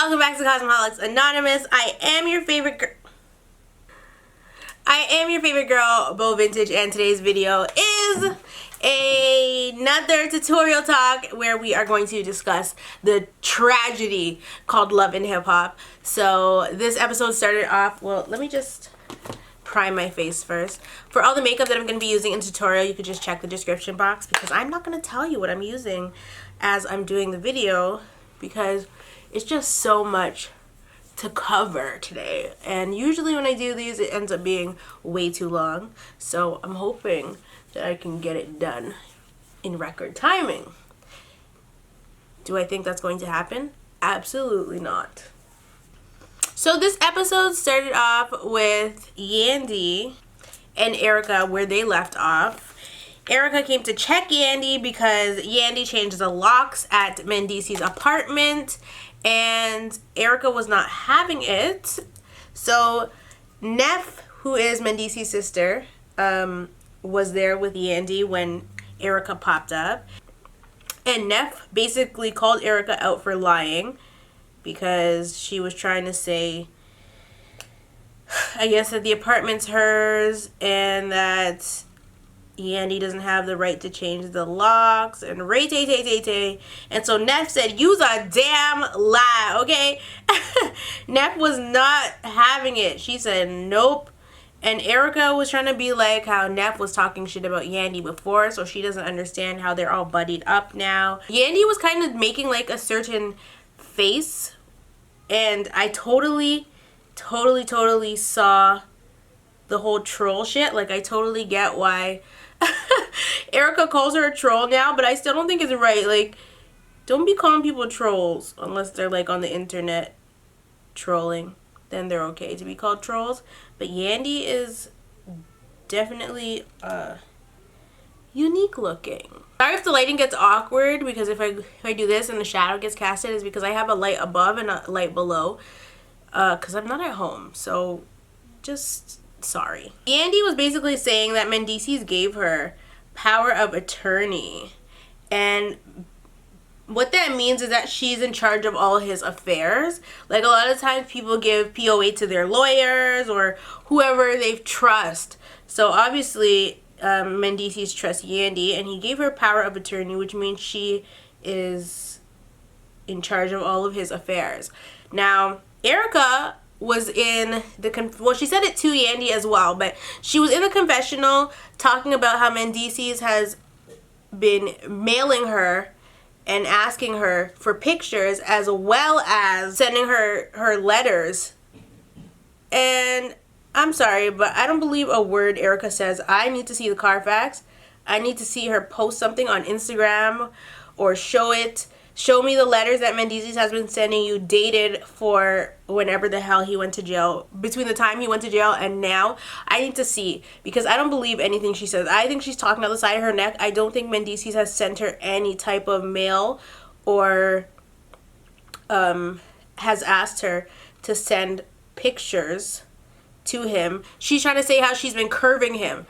welcome back to Cosmeholics Anonymous. I am your favorite girl, BougieVyntage, and today's video is another tutorial talk where we are going to discuss the tragedy called love in hip hop. So this episode started off, well, let me just prime my face first. For all the makeup that I'm going to be using in tutorial, you could just check the description box because I'm not going to tell you what I'm using as I'm doing the video because it's just so much to cover today, and usually when I do these it ends up being way too long, so I'm hoping that I can get it done in record timing. Do I think that's going to happen? Absolutely not. So this episode started off with Yandy and Erica where they left off. Erica came to check Yandy because Yandy changed the locks at Mendici's apartment and Erica was not having it. So Neff, who is Mendici's sister, was there with Yandy when Erica popped up. And Neff basically called Erica out for lying because she was trying to say, I guess, that the apartment's hers and that Yandy doesn't have the right to change the locks and and so Neff said, use a damn lie, okay? Neff was not having it. She said nope. And Erica was trying to be like how Neff was talking shit about Yandy before, so she doesn't understand how they're all buddied up now. Yandy was kind of making like a certain face, and I totally saw the whole troll shit. Like, I totally get why Erica calls her a troll now, but I still don't think it's right. Like, don't be calling people trolls unless they're like on the internet trolling. Then they're okay to be called trolls. But Yandy is definitely unique looking. Sorry if the lighting gets awkward, because if I do this and the shadow gets casted, is because I have a light above and a light below, because I'm not at home. So just sorry. Yandy was basically saying that Mendici's gave her power of attorney, and what that means is that she's in charge of all his affairs. Like, a lot of times people give POA to their lawyers or whoever they trust. So obviously Mendici's trust Yandy, and he gave her power of attorney, which means she is in charge of all of his affairs. Now Erica was in the well, she said it to Yandy as well, but she was in the confessional talking about how Mendici's has been mailing her and asking her for pictures as well as sending her letters. And I'm sorry, but I don't believe a word Erica says. I need to see the Carfax. I need to see her post something on Instagram or show it. Show me the letters that Mendici's has been sending you dated for whenever the hell he went to jail. Between the time he went to jail and now, I need to see, because I don't believe anything she says. I think she's talking out the side of her neck. I don't think Mendici's has sent her any type of mail or has asked her to send pictures to him. She's trying to say how she's been curving him.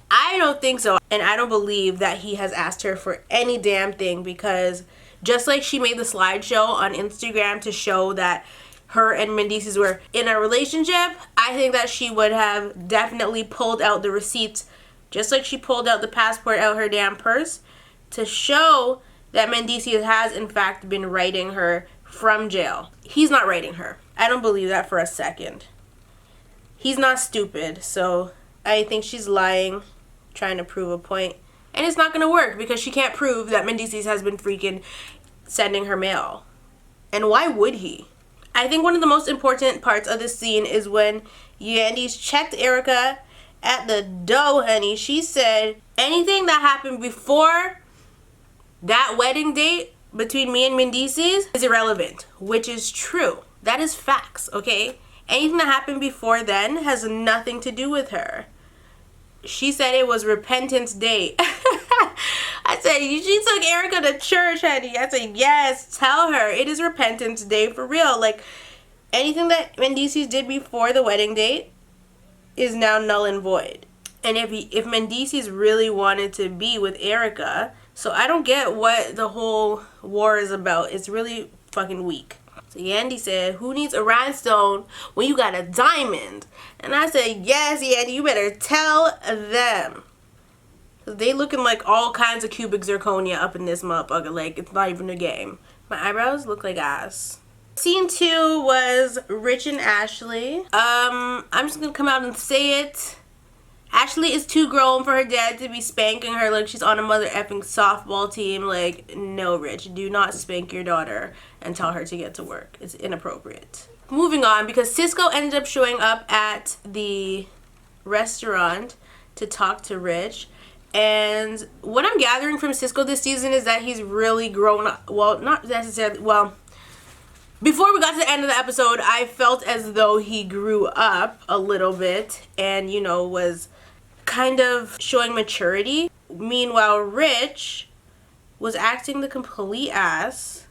I don't think so, and I don't believe that he has asked her for any damn thing, because just like she made the slideshow on Instagram to show that her and Mendici's were in a relationship, I think that she would have definitely pulled out the receipts, just like she pulled out the passport out her damn purse, to show that Mendici's has in fact been writing her from jail. He's not writing her. I don't believe that for a second. He's not stupid, so I think she's lying, trying to prove a point. And it's not going to work because she can't prove that Mendici's has been freaking sending her mail. And why would he? I think one of the most important parts of this scene is when Yandy's checked Erica at the door, honey. She said, anything that happened before that wedding date between me and Mendici's is irrelevant, which is true. That is facts, okay? Anything that happened before then has nothing to do with her. She said it was Repentance Day. I said, she took Erica to church, honey. I said, yes, tell her it is Repentance Day for real. Like, anything that Mendici's did before the wedding date is now null and void. And if Mendici's really wanted to be with Erica, so I don't get what the whole war is about. It's really fucking weak. So Yandy said, who needs a rhinestone when you got a diamond? And I said, yes, Yandy, you better tell them. Cause they looking like all kinds of cubic zirconia up in this motherfucker. Like, it's not even a game. My eyebrows look like ass. Scene 2 was Rich and Ashley. I'm just gonna come out and say it. Ashley is too grown for her dad to be spanking her like she's on a mother effing softball team. Like, no, Rich, do not spank your daughter and tell her to get to work. It's inappropriate. Moving on, because Cisco ended up showing up at the restaurant to talk to Rich. And what I'm gathering from Cisco this season is that he's really grown up. Well, not necessarily, well, before we got to the end of the episode, I felt as though he grew up a little bit and, you know, was kind of showing maturity. Meanwhile, Rich was acting the complete ass.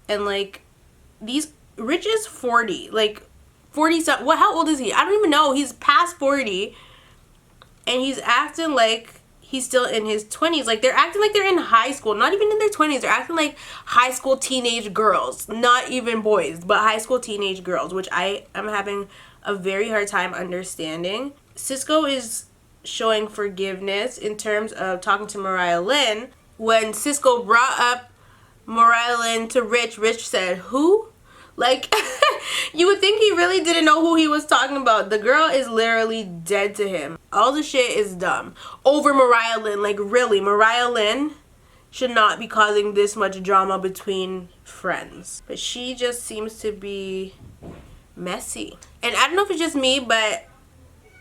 And, like, Rich is 40. Like, 40 something. What, how old is he? I don't even know. He's past 40. And he's acting like he's still in his 20s. Like, they're acting like they're in high school. Not even in their 20s. They're acting like high school teenage girls. Not even boys, but high school teenage girls, which I am having a very hard time understanding. Cisco is showing forgiveness in terms of talking to Mariahlynn. When Cisco brought up Mariahlynn to Rich, Rich said, who? Like, you would think he really didn't know who he was talking about. The girl is literally dead to him. All the shit is dumb. Over Mariahlynn. Like, really, Mariahlynn should not be causing this much drama between friends. But she just seems to be messy. And I don't know if it's just me, but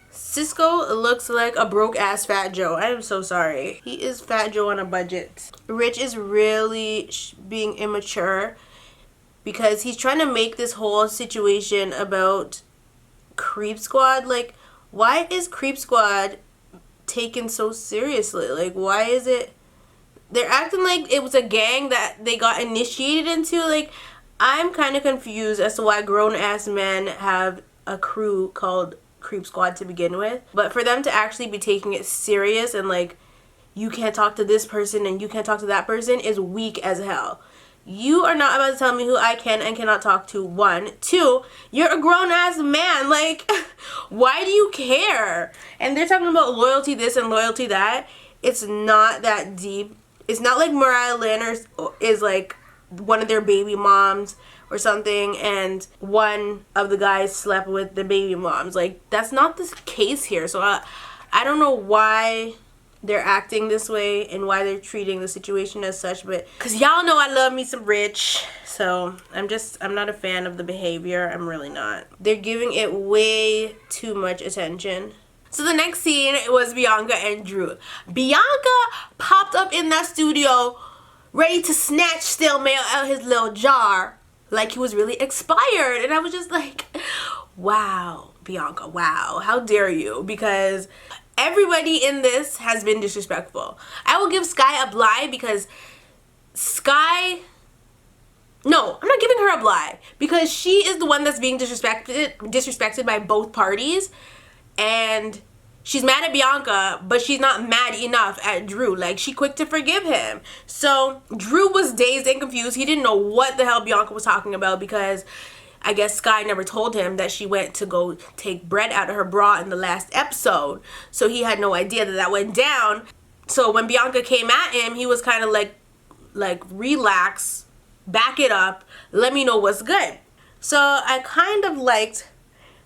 Cisco looks like a broke-ass Fat Joe. I am so sorry. He is Fat Joe on a budget. Rich is really being immature because he's trying to make this whole situation about Creep Squad. Like, why is Creep Squad taken so seriously? Like, why is it... They're acting like it was a gang that they got initiated into. Like, I'm kind of confused as to why grown-ass men have a crew called Creep Squad to begin with. But for them to actually be taking it serious and like, you can't talk to this person and you can't talk to that person is weak as hell. You are not about to tell me who I can and cannot talk to, 1. 2, you're a grown-ass man. Like, why do you care? And they're talking about loyalty this and loyalty that. It's not that deep. It's not like Mariahlynn is like one of their baby moms or something and one of the guys slept with the baby moms. Like, that's not the case here. So I don't know why they're acting this way and why they're treating the situation as such, but because y'all know I love me some Rich, so I'm not a fan of the behavior. I'm really not. They're giving it way too much attention. So the next scene was Bianca and Drew. Bianca popped up in that studio ready to snatch stale mail out his little jar like he was really expired, and I was just like, wow, Bianca, wow, how dare you? Because everybody in this has been disrespectful. I will give Sky a bly because no, I'm not giving her a bly because she is the one that's being disrespected by both parties, and she's mad at Bianca, but she's not mad enough at Drew. Like, she quick to forgive him. So Drew was dazed and confused. He didn't know what the hell Bianca was talking about because I guess Sky never told him that she went to go take bread out of her bra in the last episode. So he had no idea that that went down. So when Bianca came at him, he was kind of like, relax, back it up, let me know what's good. So I kind of liked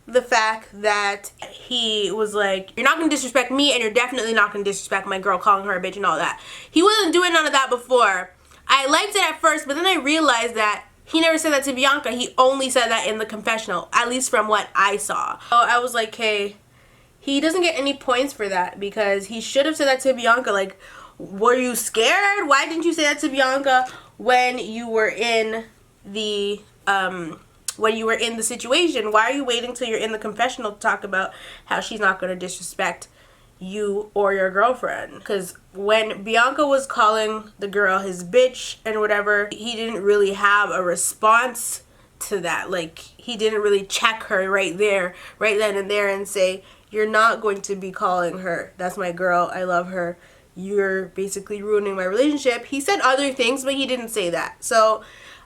the fact that he was like, you're not going to disrespect me and you're definitely not going to disrespect my girl, calling her a bitch and all that. He wasn't doing none of that before. I liked it at first, but then I realized that he never said that to Bianca. He only said that in the confessional, at least from what I saw. So I was like, hey, he doesn't get any points for that because he should have said that to Bianca. Like, were you scared? Why didn't you say that to Bianca when you were in the situation? Why are you waiting till you're in the confessional to talk about how she's not going to disrespect you or your girlfriend? Because when Bianca was calling the girl his bitch and whatever, he didn't really have a response to that. Like, he didn't really check her right then and there and say, you're not going to be calling her. That's my girl. I love her. You're basically ruining my relationship. He said other things, but he didn't say that. So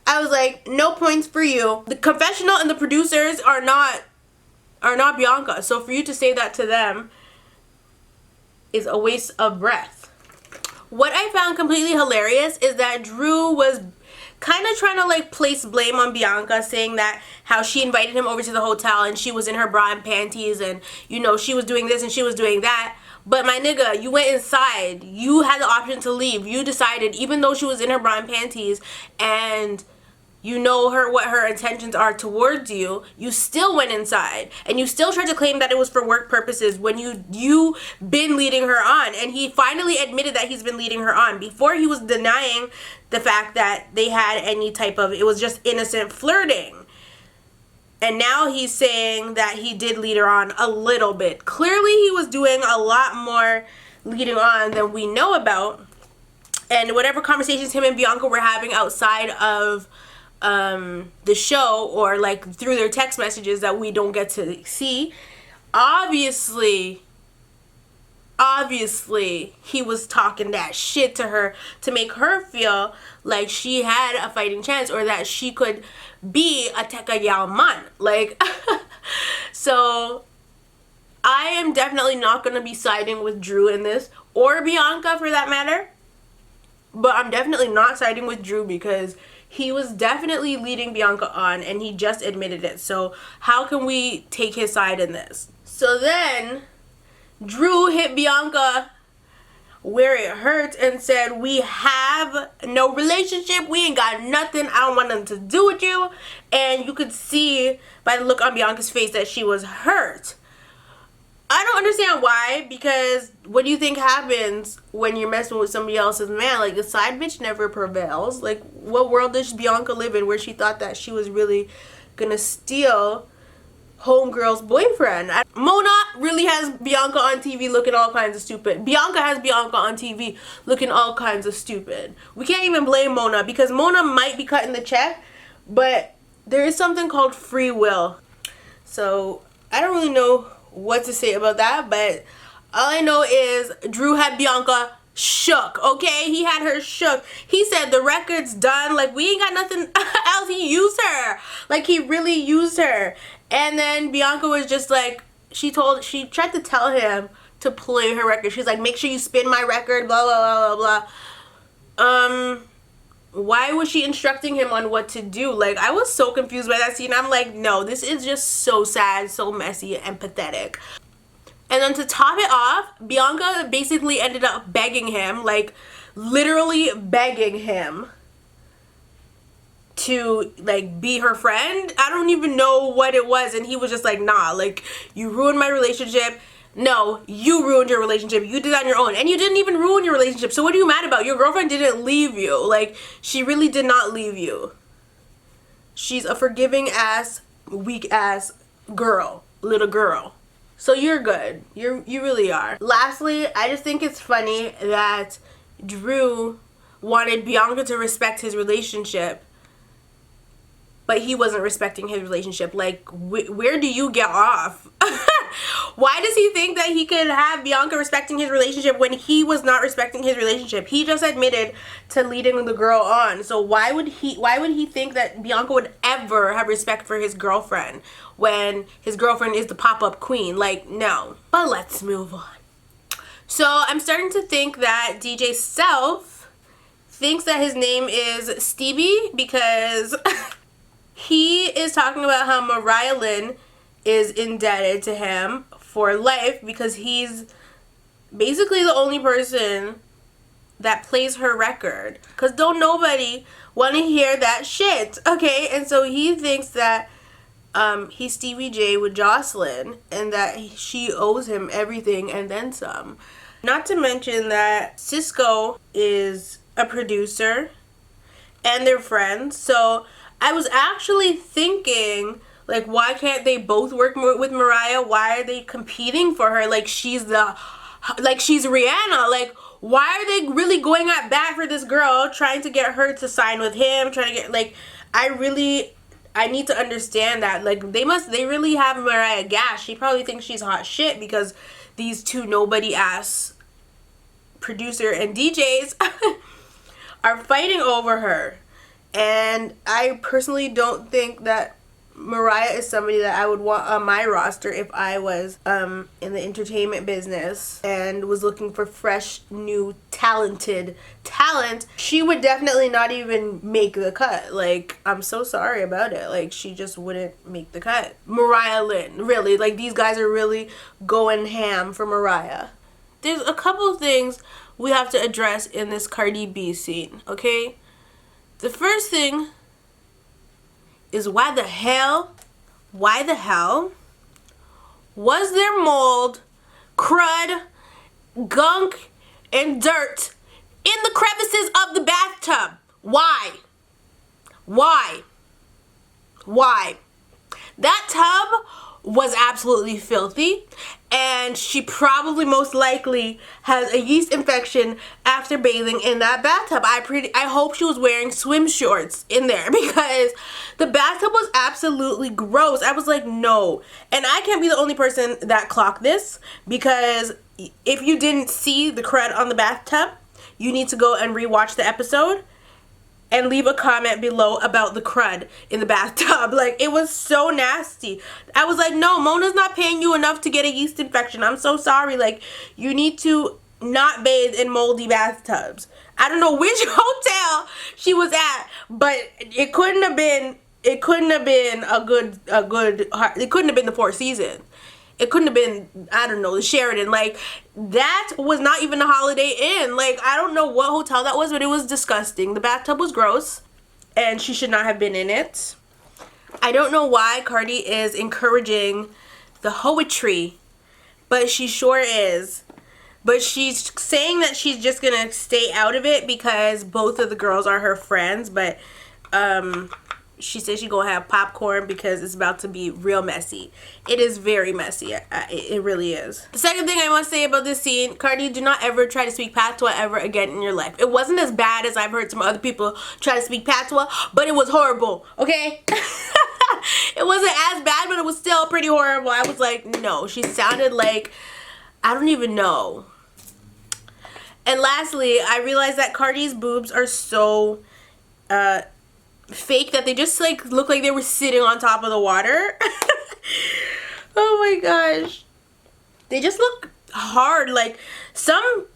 I was like, no points for you. The confessional and the producers are not Bianca. So for you to say that to them is a waste of breath. What I found completely hilarious is that Drew was kind of trying to like place blame on Bianca, saying that how she invited him over to the hotel and she was in her bra and panties and, you know, she was doing this and she was doing that. But my nigga, you went inside. You had the option to leave. You decided, even though she was in her bra and panties and you know what her intentions are towards you, you still went inside and you still tried to claim that it was for work purposes when you been leading her on. And he finally admitted that he's been leading her on. Before, he was denying the fact that they had any type of, it was just innocent flirting. And now he's saying that he did lead her on a little bit. Clearly he was doing a lot more leading on than we know about. And whatever conversations him and Bianca were having outside of the show, or like through their text messages that we don't get to see, obviously he was talking that shit to her to make her feel like she had a fighting chance, or that she could be a teka yaman. Like, so I am definitely not going to be siding with Drew in this, or Bianca for that matter, but I'm definitely not siding with Drew because he was definitely leading Bianca on and he just admitted it. So how can we take his side in this? So then Drew hit Bianca where it hurts and said, we have no relationship. We ain't got nothing. I don't want nothing to do with you. And you could see by the look on Bianca's face that she was hurt. I don't understand why, because what do you think happens when you're messing with somebody else's man? Like, the side bitch never prevails. Like, what world does Bianca live in where she thought that she was really gonna steal homegirl's boyfriend? Mona really has Bianca on TV looking all kinds of stupid. Bianca has Bianca on TV looking all kinds of stupid. We can't even blame Mona, because Mona might be cutting the check, but there is something called free will. So I don't really know what to say about that, but all I know is Drew had Bianca shook, okay? He had her shook. He said the record's done, like we ain't got nothing else. He used her, like he really used her. And then Bianca was just like, she tried to tell him to play her record. She's like, make sure you spin my record, blah blah blah blah blah. Why was she instructing him on what to do? Like, I was so confused by that scene. I'm like, no, this is just so sad, so messy, and pathetic. And then to top it off, Bianca basically ended up begging him, like, literally begging him to, like, be her friend. I don't even know what it was. And he was just like, nah, like, you ruined my relationship. No, you ruined your relationship. You did that on your own. And you didn't even ruin your relationship. So what are you mad about? Your girlfriend didn't leave you. Like, she really did not leave you. She's a forgiving ass, weak ass girl. Little girl. So you're good. You really are. Lastly, I just think it's funny that Drew wanted Bianca to respect his relationship, but he wasn't respecting his relationship. Like, where do you get off? Why does he think that he could have Bianca respecting his relationship when he was not respecting his relationship? He just admitted to leading the girl on. So why would he think that Bianca would ever have respect for his girlfriend when his girlfriend is the pop-up queen? Like, no. But let's move on. So I'm starting to think that DJ Self thinks that his name is Stevie because he is talking about how Mariahlynn is indebted to him for life because he's basically the only person that plays her record. Because don't nobody want to hear that shit, okay? And so he thinks that he's Stevie J with Jocelyn and that she owes him everything and then some. Not to mention that Cisco is a producer and they're friends. So I was actually thinking, like, why can't they both work with Mariah? Why are they competing for her? Like, she's Rihanna. Like, why are they really going at bat for this girl, trying to get her to sign with him, trying to get, like, I need to understand that. Like, they really have Mariah gassed. She probably thinks she's hot shit because these two nobody ass producer and DJs are fighting over her. And I personally don't think that Mariah is somebody that I would want on my roster if I was in the entertainment business and was looking for fresh, new, talented talent. She would definitely not even make the cut. Like, I'm so sorry about it. Like, she just wouldn't make the cut. Mariahlynn, really. Like, these guys are really going ham for Mariah. There's a couple of things we have to address in this Cardi B scene, okay? The first thing is why the hell was there mold, crud, gunk, and dirt in the crevices of the bathtub? Why? That tub was absolutely filthy, and she probably most likely has a yeast infection after bathing in that bathtub. I hope she was wearing swim shorts in there, because the bathtub was absolutely gross. I was like, no. And I can't be the only person that clocked this, because if you didn't see the crud on the bathtub, you need to go and rewatch the episode and leave a comment below about the crud in the bathtub. Like, it was so nasty. I was like, no, Mona's not paying you enough to get a yeast infection. I'm so sorry. Like, you need to not bathe in moldy bathtubs. I don't know which hotel she was at, but it couldn't have been it couldn't have been the Four Seasons. It couldn't have been, I don't know, the Sheraton. Like, that was not even a Holiday Inn. Like, I don't know what hotel that was, but it was disgusting. The bathtub was gross, and she should not have been in it. I don't know why Cardi is encouraging the poetry, but she sure is. But she's saying that she's just gonna stay out of it because both of the girls are her friends, but she says she's gonna have popcorn because it's about to be real messy. It is very messy. It really is. The second thing I want to say about this scene, Cardi, do not ever try to speak patois ever again in your life. It wasn't as bad as I've heard some other people try to speak patois, but it was horrible, okay? It wasn't as bad, but it was still pretty horrible. I was like, no, she sounded like, I don't even know. And lastly, I realized that Cardi's boobs are so fake that they just like look like they were sitting on top of the water. Oh my gosh, they just look hard. Like, some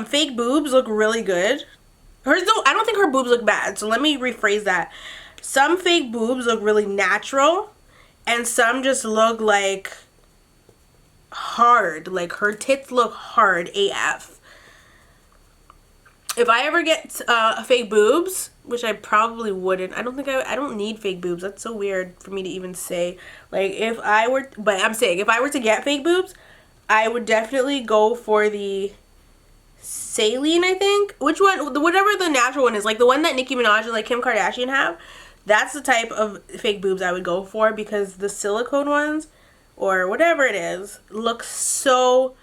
fake boobs look really good. Hers though, I don't think her boobs look bad, so let me rephrase that. Some fake boobs look really natural, and some just look like hard. Like, her tits look hard AF. If I ever get fake boobs, which I probably wouldn't. I don't need fake boobs. That's so weird for me to even say. Like, if I were, but I'm saying, if I were to get fake boobs, I would definitely go for the saline, I think. Which one? Whatever the natural one is. Like, the one that Nicki Minaj and, like, Kim Kardashian have. That's the type of fake boobs I would go for, because the silicone ones, or whatever it is, look so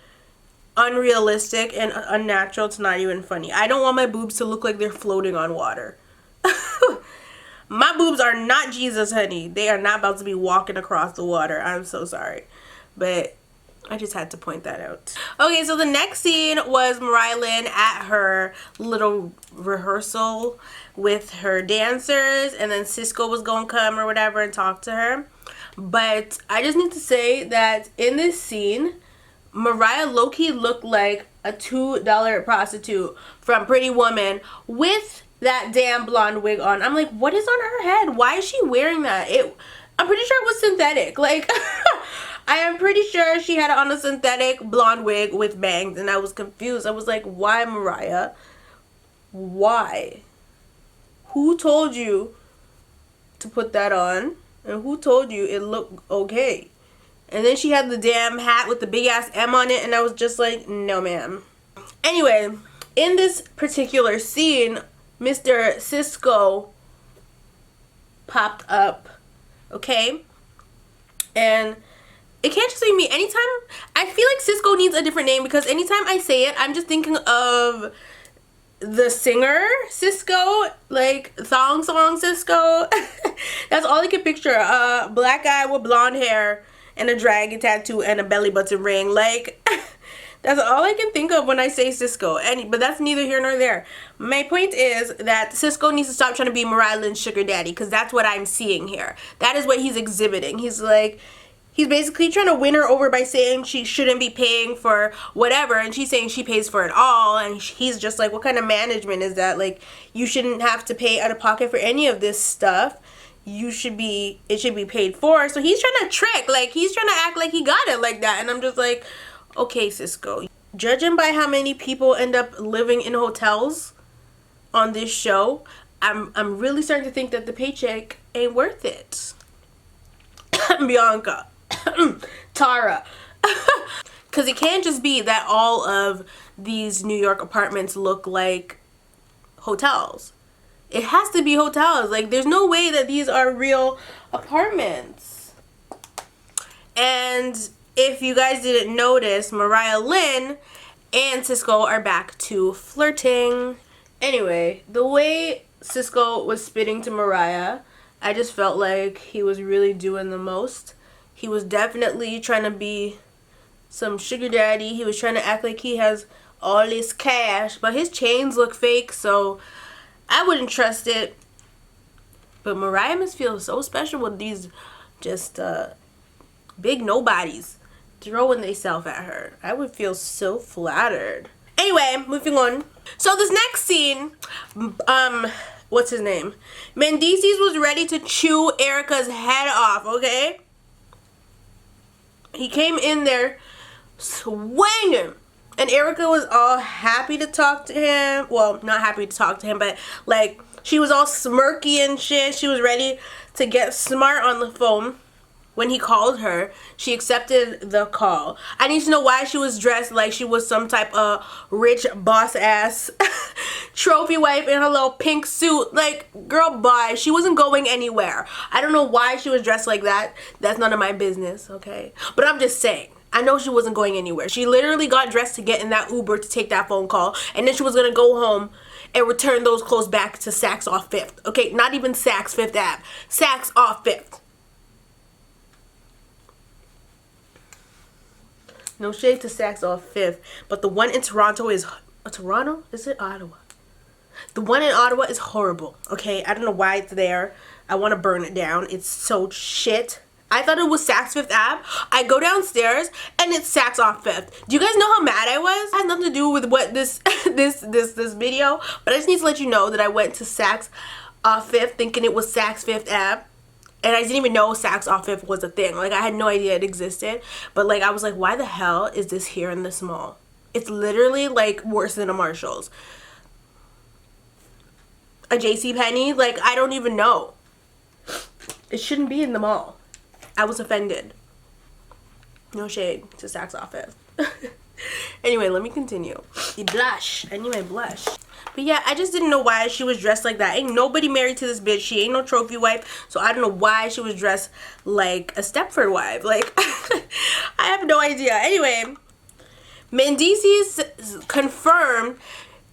unrealistic and unnatural. It's not even funny. I don't want my boobs to look like they're floating on water. My boobs are not Jesus, honey. They are not about to be walking across the water. I'm so sorry, but I just had to point that out. Okay, so the next scene was Mariahlynn at her little rehearsal with her dancers, and then Cisco was gonna come or whatever and talk to her. But I just need to say that in this scene, Mariah low-key looked like a $2 prostitute from Pretty Woman with that damn blonde wig on. I'm like, what is on her head? Why is she wearing that? I'm pretty sure it was synthetic. Like, I am pretty sure she had on a synthetic blonde wig with bangs, and I was confused. I was like, why, Mariah? Why? Who told you to put that on? And who told you it looked okay? And then she had the damn hat with the big ass M on it, and I was just like, no ma'am. Anyway, in this particular scene, Mr. Cisco popped up, okay? And it can't just be me. Anytime, I feel like Cisco needs a different name, because anytime I say it, I'm just thinking of the singer Cisco, like Thong Song Cisco. That's all I can picture. A black guy with blonde hair and a dragon tattoo and a belly button ring. Like, That's all I can think of when I say Cisco. But that's neither here nor there. My point is that Cisco needs to stop trying to be Mariahlynn's sugar daddy, because that's what I'm seeing here. That is what he's exhibiting. He's like, he's basically trying to win her over by saying she shouldn't be paying for whatever, and she's saying she pays for it all, and he's just like, what kind of management is that? Like, you shouldn't have to pay out of pocket for any of this stuff. It should be paid for. So he's trying to trick, like, he's trying to act like he got it like that, and I'm just like, okay, Cisco. Judging by how many people end up living in hotels on this show, I'm really starting to think that the paycheck ain't worth it. Bianca. Tara. Because it can't just be that all of these New York apartments look like hotels. It has to be hotels. Like, there's no way that these are real apartments. And if you guys didn't notice, Mariahlynn and Cisco are back to flirting. Anyway, the way Cisco was spitting to Mariah, I just felt like he was really doing the most. He was definitely trying to be some sugar daddy. He was trying to act like he has all this cash, but his chains look fake, so I wouldn't trust it. But Mariah must feel so special with these just big nobodies throwing themselves at her. I would feel so flattered. Anyway, moving on. So this next scene, what's his name? Mendices was ready to chew Erica's head off, okay? He came in there swinging, and Erica was all happy to talk to him. Well, not happy to talk to him, but like, she was all smirky and shit. She was ready to get smart on the phone. When he called her, she accepted the call. I need to know why she was dressed like she was some type of rich boss ass trophy wife in her little pink suit. Like, girl, bye. She wasn't going anywhere. I don't know why she was dressed like that. That's none of my business, okay? But I'm just saying, I know she wasn't going anywhere. She literally got dressed to get in that Uber to take that phone call, and then she was gonna go home and return those clothes back to Saks off 5th. Okay, not even Saks Fifth Ave. Saks off 5th. No shade to Saks off 5th, but the one in Toronto is... Toronto? Is it Ottawa? The one in Ottawa is horrible, okay? I don't know why it's there. I want to burn it down. It's so shit. I thought it was Saks Fifth Ave. I go downstairs and it's Saks off 5th. Do you guys know how mad I was? It has nothing to do with what this video, but I just need to let you know that I went to Saks off 5th thinking it was Saks Fifth Ave. And I didn't even know Saks off 5th was a thing. Like, I had no idea it existed. But, like, I was like, why the hell is this here in this mall? It's literally, like, worse than a Marshall's. A JCPenney? Like, I don't even know. It shouldn't be in the mall. I was offended. No shade to Saks off 5th. Anyway, let me continue. You blush. I knew I blush. But yeah, I just didn't know why she was dressed like that. Ain't nobody married to this bitch. She ain't no trophy wife. So I don't know why she was dressed like a Stepford wife. Like, I have no idea. Anyway, Mendices confirmed.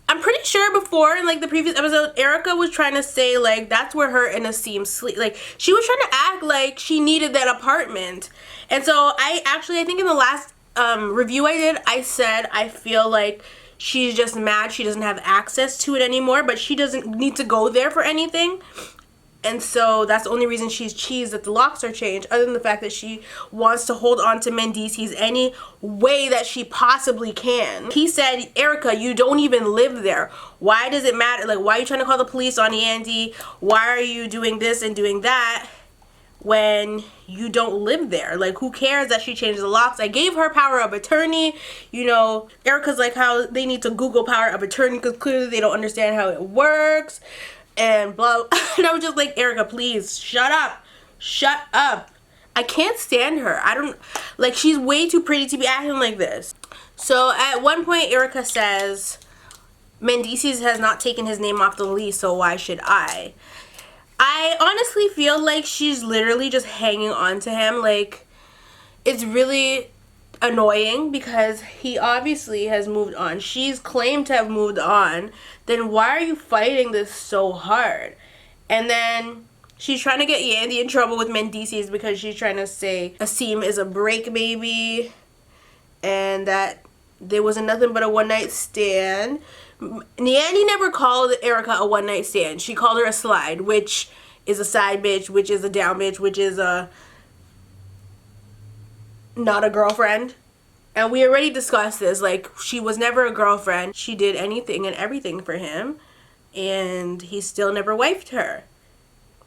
I'm pretty sure before in like the previous episode, Erica was trying to say like that's where her and Asim sleep. Like, she was trying to act like she needed that apartment. And so I think in the last review I did, I said I feel like she's just mad she doesn't have access to it anymore, but she doesn't need to go there for anything. And so that's the only reason she's cheesed that the locks are changed, other than the fact that she wants to hold on to Mendices any way that she possibly can. He said, Erica, you don't even live there. Why does it matter? Like, why are you trying to call the police on Yandy? Why are you doing this and doing that when you don't live there? Like, who cares that she changed the locks? I gave her power of attorney. You know, Erica's like how they need to Google power of attorney because clearly they don't understand how it works. And blah. And I was just like, Erica, please, shut up. Shut up. I can't stand her. I don't, like, she's way too pretty to be acting like this. So at one point, Erica says, Mendices has not taken his name off the lease, so why should I? I honestly feel like she's literally just hanging on to him. Like, it's really annoying because he obviously has moved on. She's claimed to have moved on. Then why are you fighting this so hard? And then she's trying to get Yandy in trouble with Mendices because she's trying to say Asim is a break baby and that there wasn't nothing but a one-night stand. Yandy never called Erica a one-night stand. She called her a slide, which is a side bitch, which is a down bitch, which is a not a girlfriend. And we already discussed this. Like, she was never a girlfriend. She did anything and everything for him, and he still never wifed her,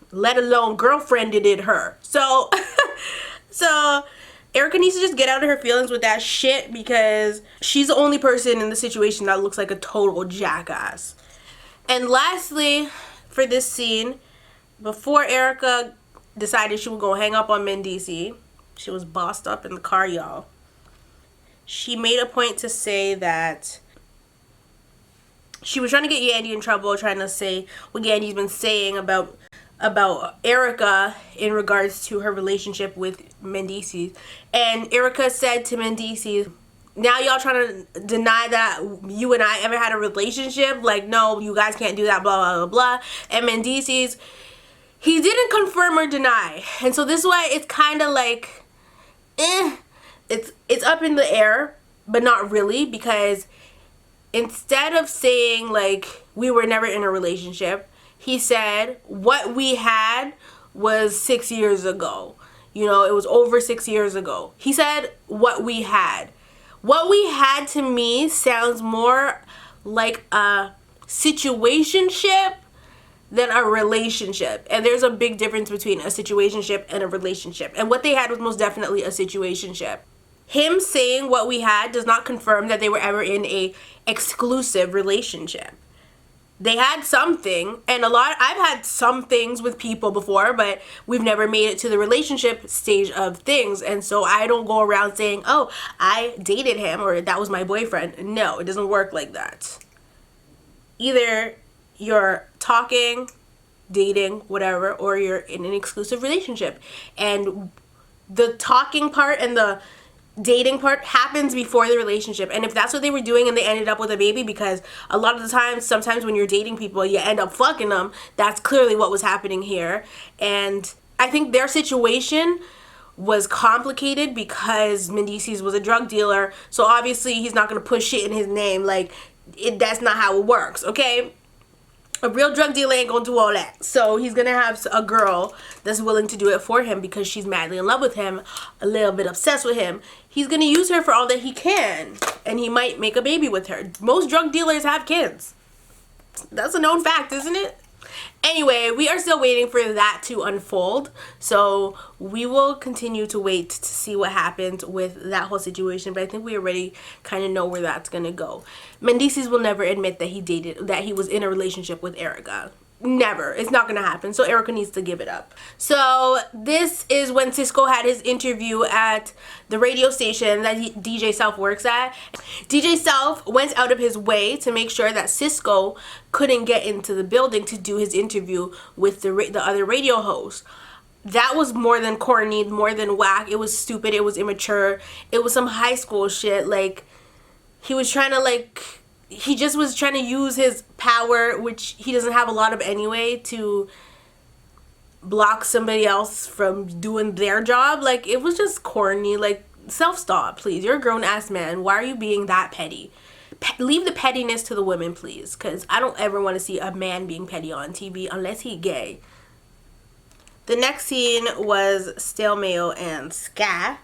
let alone girlfriended it her. So so Erica needs to just get out of her feelings with that shit, because she's the only person in the situation that looks like a total jackass. And lastly, for this scene, before Erica decided she was gonna hang up on Mendici, she was bossed up in the car, y'all. She made a point to say that she was trying to get Yandy in trouble, trying to say what Yandy's been saying about Erica in regards to her relationship with Mendici. And Erica said to Mendici, now y'all trying to deny that you and I ever had a relationship? Like, no, you guys can't do that, blah, blah, blah, blah. And Mendici's, he didn't confirm or deny. And so this is why it's kind of like, it's up in the air, but not really, because instead of saying, like, we were never in a relationship, he said what we had was 6 years ago. You know, it was over 6 years ago. He said what we had. What we had to me sounds more like a situationship than a relationship. And there's a big difference between a situationship and a relationship. And what they had was most definitely a situationship. Him saying what we had does not confirm that they were ever in a exclusive relationship. They had something, and I've had some things with people before, but we've never made it to the relationship stage of things. And so I don't go around saying, oh, I dated him, or that was my boyfriend. No, it doesn't work like that. Either you're talking, dating, whatever, or you're in an exclusive relationship. And the talking part and the dating part happens before the relationship. And if that's what they were doing and they ended up with a baby, because a lot of the times, sometimes when you're dating people, you end up fucking them. That's clearly what was happening here. And I think their situation was complicated because Mendici's was a drug dealer. So obviously he's not going to put shit in his name. Like, that's not how it works, okay? A real drug dealer ain't gonna do all that. So he's gonna have a girl that's willing to do it for him because she's madly in love with him, a little bit obsessed with him. He's gonna use her for all that he can, and he might make a baby with her. Most drug dealers have kids. That's a known fact, isn't it? Anyway, we are still waiting for that to unfold. So we will continue to wait to see what happens with that whole situation. But I think we already kind of know where that's going to go. Mendici's will never admit that he was in a relationship with Erica. Never. It's not going to happen. So Erica needs to give it up. So this is when Cisco had his interview at the radio station that DJ Self works at. DJ Self went out of his way to make sure that Cisco couldn't get into the building to do his interview with the other radio host. That was more than corny, more than whack. It was stupid. It was immature. It was some high school shit. Like, he was trying to, like, he just was trying to use his power, which he doesn't have a lot of anyway, to block somebody else from doing their job. Like, it was just corny. Like, self-stop, please. You're a grown-ass man. Why are you being that petty? Leave the pettiness to the women, please, because I don't ever want to see a man being petty on TV unless he's gay. The next scene was Stale Mayo and Sky.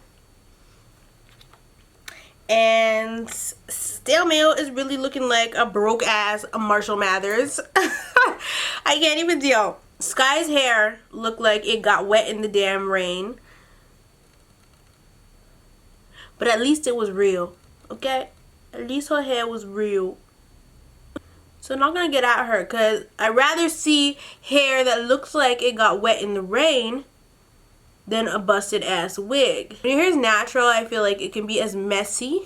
And Stale Mayo is really looking like a broke ass Marshall Mathers. I can't even deal. Sky's hair looked like it got wet in the damn rain. But at least it was real. Okay? At least her hair was real. So I'm not going to get at her, because I'd rather see hair that looks like it got wet in the rain than a busted ass wig. When your hair is natural, I feel like it can be as messy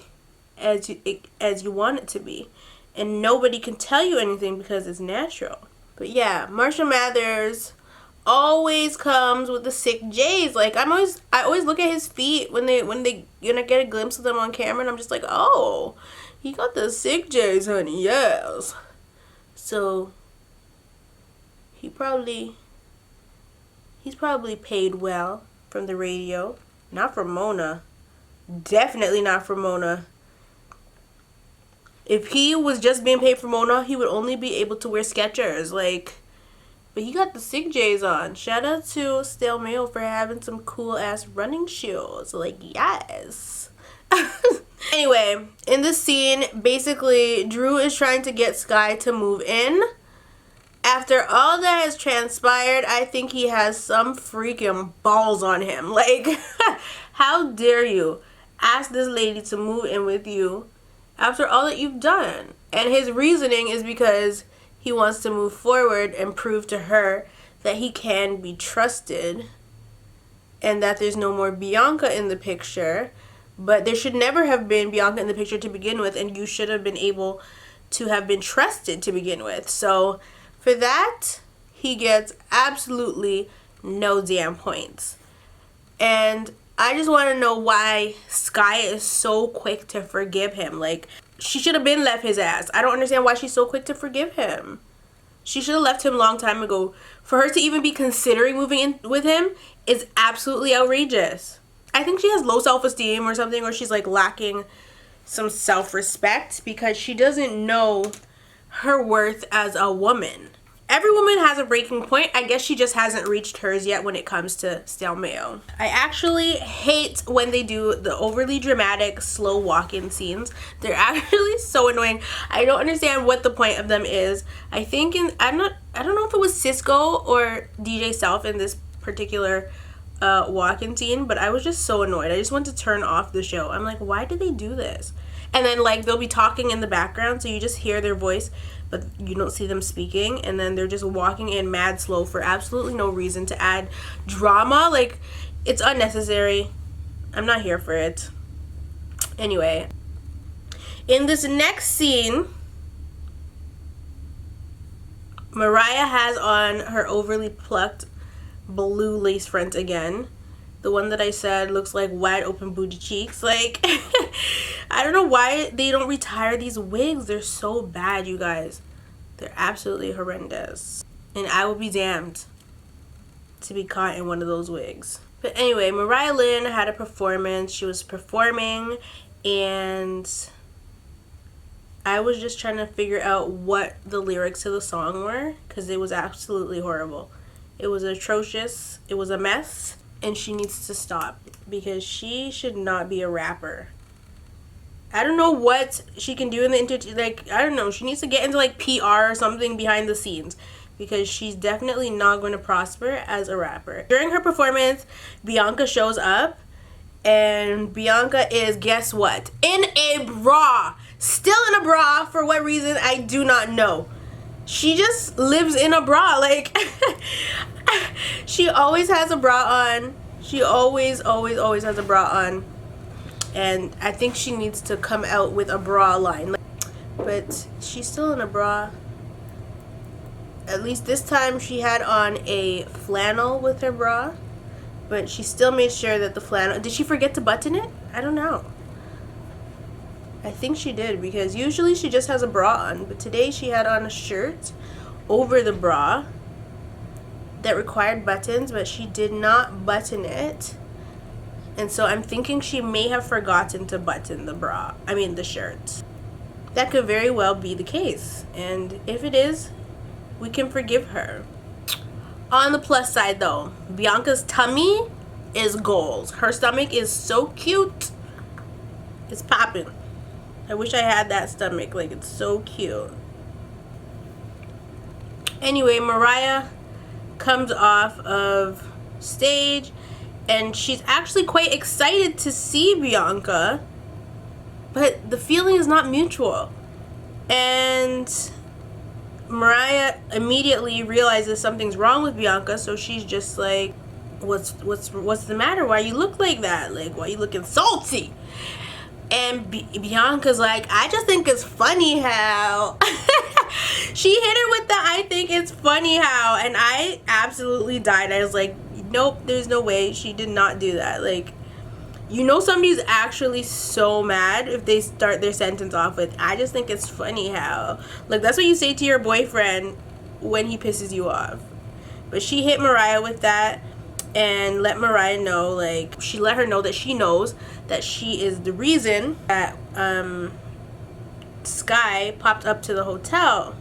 as you want it to be, and nobody can tell you anything because it's natural. But yeah, Marshall Mathers always comes with the sick J's. Like, I always look at his feet when they get a glimpse of them on camera, and I'm just like, oh, he got the sick J's, honey. Yes. So he's probably paid well from the radio. Not from Mona. Definitely not from Mona. If he was just being paid for Mona, he would only be able to wear Skechers. Like, but he got the Sig J's on. Shout out to Stale Mayo for having some cool ass running shoes. Like, yes. Anyway, in this scene, basically, Drew is trying to get Sky to move in. After all that has transpired, I think he has some freaking balls on him. Like, how dare you ask this lady to move in with you after all that you've done? And his reasoning is because he wants to move forward and prove to her that he can be trusted and that there's no more Bianca in the picture. But there should never have been Bianca in the picture to begin with, and you should have been able to have been trusted to begin with. So for that, he gets absolutely no damn points. And I just want to know why Sky is so quick to forgive him. Like, she should have been left his ass. I don't understand why she's so quick to forgive him. She should have left him a long time ago. For her to even be considering moving in with him is absolutely outrageous. I think she has low self-esteem or something, or she's like lacking some self-respect because she doesn't know her worth as a woman. Every woman has a breaking point. I guess she just hasn't reached hers yet when it comes to Stale Mayo. I actually hate when they do the overly dramatic slow walk-in scenes. They're actually so annoying. I don't understand what the point of them is. I think I don't know if it was Cisco or DJ Self in this particular walk-in scene, but I was just so annoyed. I just want to turn off the show. I'm like, why did they do this? And then like they'll be talking in the background, so you just hear their voice, but you don't see them speaking, and then they're just walking in mad slow for absolutely no reason to add drama. Like, it's unnecessary. I'm not here for it. Anyway, in this next scene, Mariah has on her overly plucked blue lace front again. The one that I said looks like wide open booty cheeks. Like, I don't know why they don't retire these wigs. They're so bad, you guys. They're absolutely horrendous. And I will be damned to be caught in one of those wigs. But anyway, Mariahlynn had a performance. She was performing, and I was just trying to figure out what the lyrics to the song were, because it was absolutely horrible. It was atrocious. It was a mess. And she needs to stop, because she should not be a rapper. I don't know what she can do in the like, I don't know. She needs to get into like PR or something behind the scenes, because she's definitely not going to prosper as a rapper. During her performance, Bianca shows up, and Bianca is, guess what? In a bra. Still in a bra. For what reason, I do not know. She just lives in a bra. Like, she always has a bra on. She always has a bra on. And I think she needs to come out with a bra line. But she's still in a bra. At least this time she had on a flannel with her bra. But she still made sure that the flannel... Did she forget to button it? I don't know. I think she did, because usually she just has a bra on. But today she had on a shirt over the bra that required buttons, but she did not button it. And so I'm thinking she may have forgotten to button the bra. I mean the shirt. That could very well be the case. And if it is, we can forgive her. On the plus side though, Bianca's tummy is goals. Her stomach is so cute. It's popping. I wish I had that stomach. Like, it's so cute. Anyway, Mariah comes off of stage, and she's actually quite excited to see Bianca, but the feeling is not mutual. And Mariah immediately realizes something's wrong with Bianca, so she's just like, what's the matter? Why you look like that? Like, why you looking salty? And Bianca's like, I just think it's funny how... She hit her with the I think it's funny how, and I absolutely died. I was like, nope, there's no way. She did not do that. Like, you know somebody's actually so mad if they start their sentence off with, I just think it's funny how. Like, that's what you say to your boyfriend when he pisses you off. But she hit Mariah with that and let Mariah know, like, she let her know that she knows that she is the reason that Sky popped up to the hotel.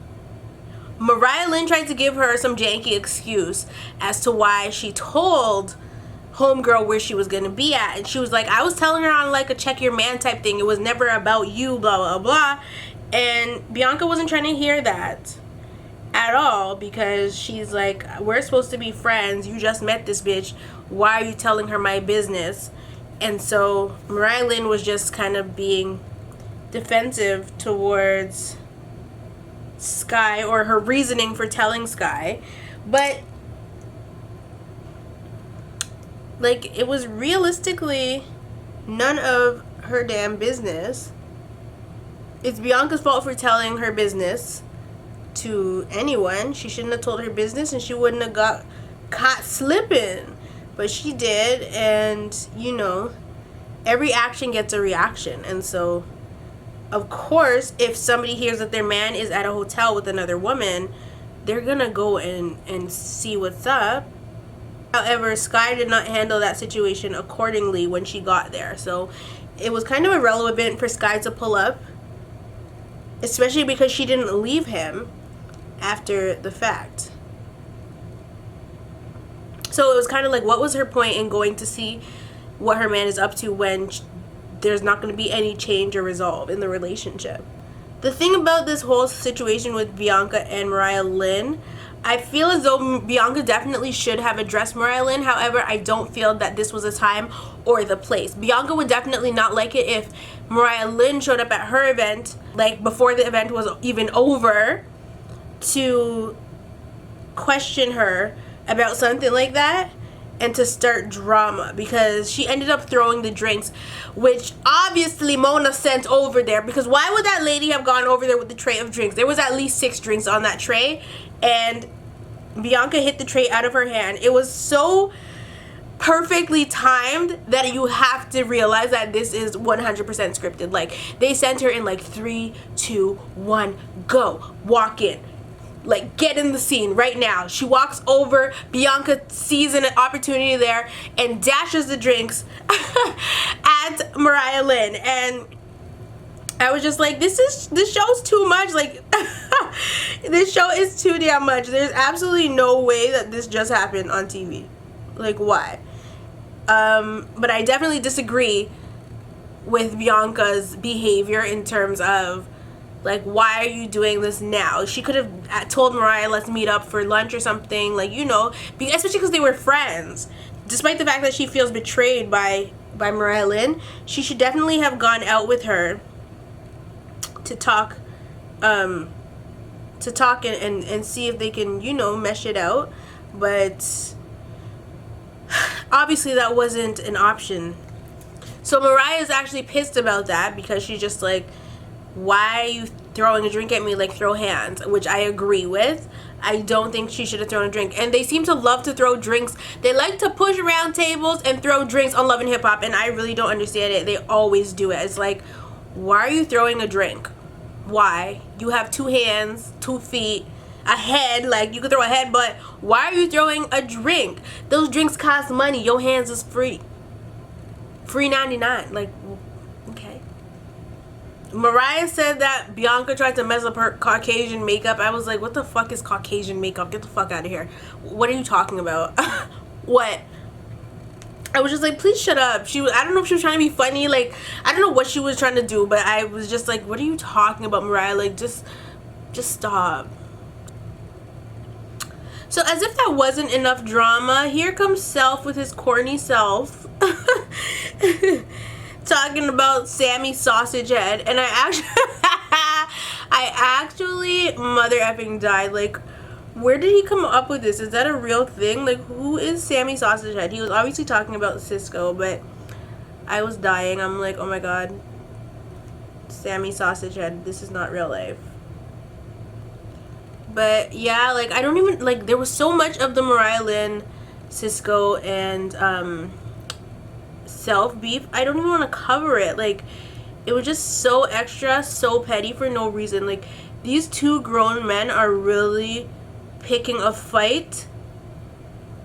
Mariahlynn tried to give her some janky excuse as to why she told homegirl where she was gonna be at, and she was like, I was telling her on like a check your man type thing, it was never about you, blah blah blah. And Bianca wasn't trying to hear that at all, because she's like, we're supposed to be friends, you just met this bitch, why are you telling her my business? And so Mariahlynn was just kind of being defensive towards Sky, or her reasoning for telling Sky. But like, it was realistically none of her damn business. It's Bianca's fault for telling her business to anyone. She shouldn't have told her business, and she wouldn't have got caught slipping. But she did, and you know, every action gets a reaction. And so of course, if somebody hears that their man is at a hotel with another woman, they're gonna go and see what's up. However, Sky did not handle that situation accordingly when she got there. So it was kind of irrelevant for Sky to pull up, especially because she didn't leave him after the fact. So it was kind of like, what was her point in going to see what her man is up to when there's not going to be any change or resolve in the relationship? The thing about this whole situation with Bianca and Mariahlynn, I feel as though Bianca definitely should have addressed Mariahlynn. However, I don't feel that this was the time or the place. Bianca would definitely not like it if Mariahlynn showed up at her event, like before the event was even over, to question her about something like that and to start drama, because she ended up throwing the drinks, which obviously Mona sent over there, because why would that lady have gone over there with the tray of drinks? There was at least 6 drinks on that tray, and Bianca hit the tray out of her hand. It was so perfectly timed that you have to realize that this is 100% scripted. Like, they sent her in like 3, 2, 1, go, walk in. Like, get in the scene right now. She walks over, Bianca sees an opportunity there and dashes the drinks at Mariahlynn. And I was just like, this show's too much. Like, this show is too damn much. There's absolutely no way that this just happened on TV. Like, why? But I definitely disagree with Bianca's behavior in terms of, like, why are you doing this now? She could have told Mariah, let's meet up for lunch or something, like, you know, especially because they were friends. Despite the fact that she feels betrayed by Mariahlynn, she should definitely have gone out with her to talk and see if they can, you know, mesh it out. But obviously that wasn't an option. So Mariah is actually pissed about that, because she's just like, why are you throwing a drink at me? Like, throw hands, which I agree with. I don't think she should have thrown a drink. And they seem to love to throw drinks. They like to push around tables and throw drinks on Love and Hip Hop, and I really don't understand it. They always do it. It's like, why are you throwing a drink? Why? You have 2 hands, 2 feet, a head. Like, you could throw a head, but why are you throwing a drink? Those drinks cost money. Your hands is free. Free 99. Like, okay. Mariah said that Bianca tried to mess up her Caucasian makeup. I was like, what the fuck is Caucasian makeup? Get the fuck out of here. What are you talking about? What? I was just like, please shut up. I don't know if she was trying to be funny. Like, I don't know what she was trying to do, but I was just like, what are you talking about, Mariah? Like, just stop. So as if that wasn't enough drama, here comes Self with his corny self. Talking about Sammy Sausage Head, and I actually mother effing died. Like, where did he come up with this? Is that a real thing? Like, who is Sammy Sausage Head? He was obviously talking about Cisco, but I was dying. I'm like, oh my god, Sammy Sausage Head, this is not real life. But yeah, like, I don't even, like, there was so much of the Mariahlynn, Cisco, and Self beef. I don't even want to cover it. Like, it was just so extra, so petty for no reason. Like, these 2 grown men are really picking a fight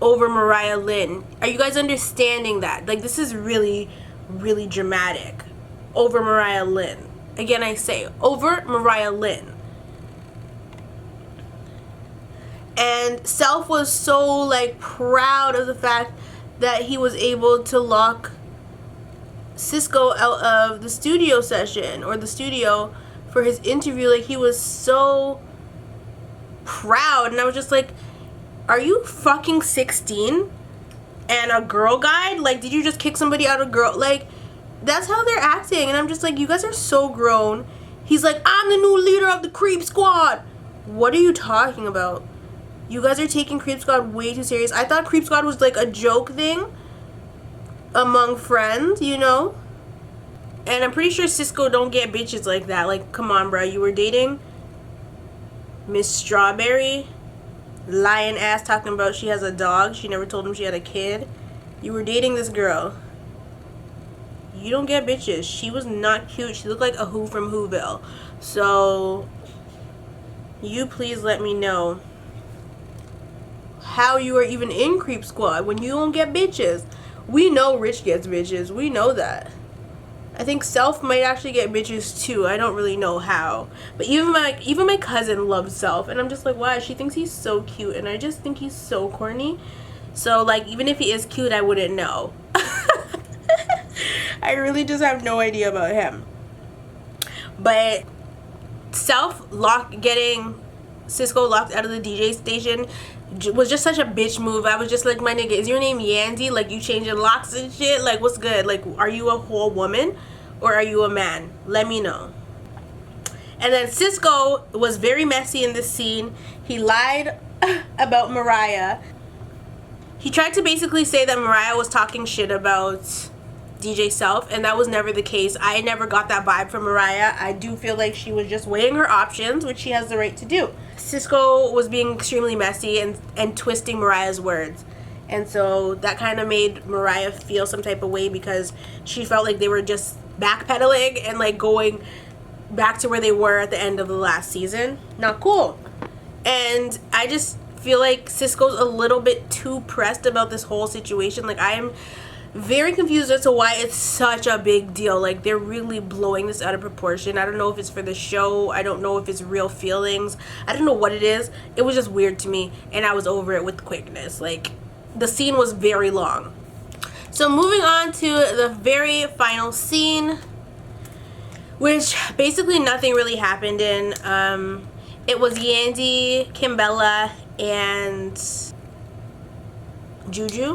over Mariahlynn. Are you guys understanding that? Like, this is really, really dramatic over Mariahlynn. again I say, over Mariahlynn. And Self was so like proud of the fact that he was able to lock Cisco out of the studio session or the studio for his interview. Like, he was so proud, and I was just like, are you fucking 16 and a girl guide? Like, did you just kick somebody out of girl? Like, that's how they're acting, and I'm just like, you guys are so grown. He's like, I'm the new leader of the Creep Squad. What are you talking about? You guys are taking Creep Squad way too serious. I thought Creep Squad was like a joke thing among friends, you know? And I'm pretty sure Cisco don't get bitches like that. Like, come on, bro. You were dating Miss Strawberry, lying ass, talking about she has a dog. She never told him she had a kid. You were dating this girl. You don't get bitches. She was not cute. She looked like a Who from Whoville. So, you please let me know how you are even in Creep Squad when you don't get bitches. We know Rich gets bitches. We know that. I think Self might actually get bitches too. I don't really know how. But even my cousin loves Self, and I'm just like, why? She thinks he's so cute, and I just think he's so corny. So, like, even if he is cute, I wouldn't know. I really just have no idea about him. But Self getting Cisco locked out of the DJ station was just such a bitch move. I was just like, my nigga, is your name Yandy? Like, you changing locks and shit? Like, what's good? Like, are you a whole woman or are you a man? Let me know. And then Cisco was very messy in this scene. He lied about Mariah. He tried to basically say that Mariah was talking shit about DJ Self, and that was never the case. I never got that vibe from Mariah. I do feel like she was just weighing her options, which she has the right to do. Cisco was being extremely messy and twisting Mariah's words. And so that kind of made Mariah feel some type of way because she felt like they were just backpedaling and like going back to where they were at the end of the last season. Not cool. And I just feel like Cisco's a little bit too pressed about this whole situation. Like, I'm very confused as to why it's such a big deal. Like, they're really blowing this out of proportion. I don't know if it's for the show. I don't know if it's real feelings. I don't know what it is. It was just weird to me, and I was over it with quickness. Like, the scene was very long. So moving on to the very final scene, which basically nothing really happened in. It was Yandy, Kimbella, and Juju.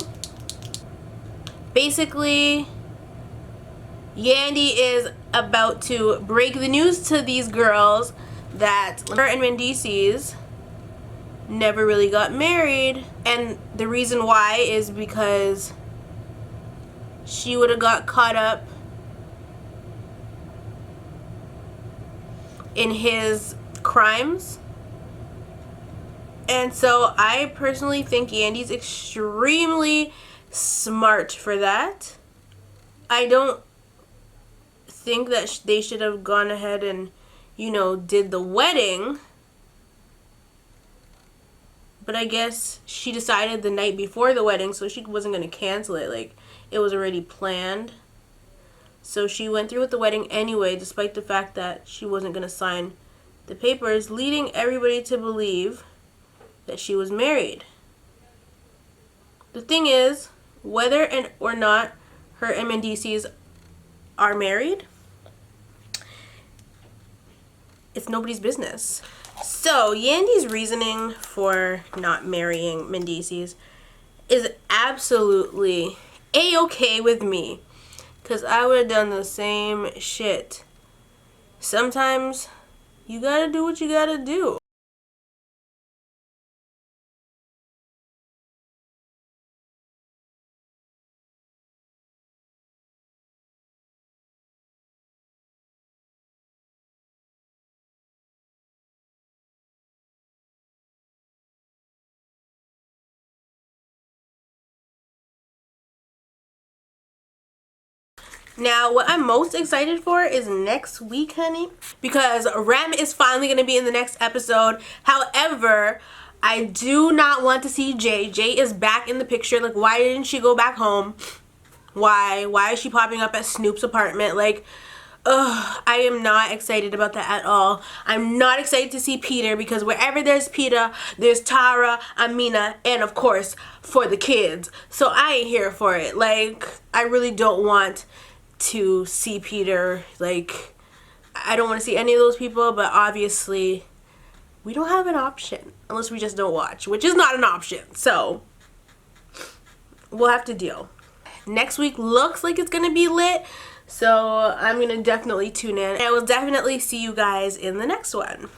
Basically, Yandy is about to break the news to these girls that her and Mendices never really got married. And the reason why is because she would have got caught up in his crimes. And so I personally think Yandy's extremely smart for that. I don't think that they should have gone ahead and, you know, did the wedding. But I guess she decided the night before the wedding, so she wasn't going to cancel it. Like, it was already planned. So she went through with the wedding anyway, despite the fact that she wasn't going to sign the papers, leading everybody to believe that she was married. The thing is, whether or not her and Mendices are married, it's nobody's business. So Yandy's reasoning for not marrying Mendices is absolutely a-okay with me, because I would have done the same shit. Sometimes you gotta do what you gotta do. Now, what I'm most excited for is next week, honey, because Rem is finally going to be in the next episode. However, I do not want to see Jay. Jay is back in the picture. Like, why didn't she go back home? Why is she popping up at Snoop's apartment? Like, Ugh, I am not excited about that at all. I'm not excited to see Peter, because wherever there's Peter, there's Tara, Amina, and of course, for the kids. So I ain't here for it. Like, I really don't want to see Peter. Like, I don't want to see any of those people, but obviously, we don't have an option unless we just don't watch, which is not an option. So, we'll have to deal. Next week looks like it's going to be lit. So I'm going to definitely tune in. I will definitely see you guys in the next one.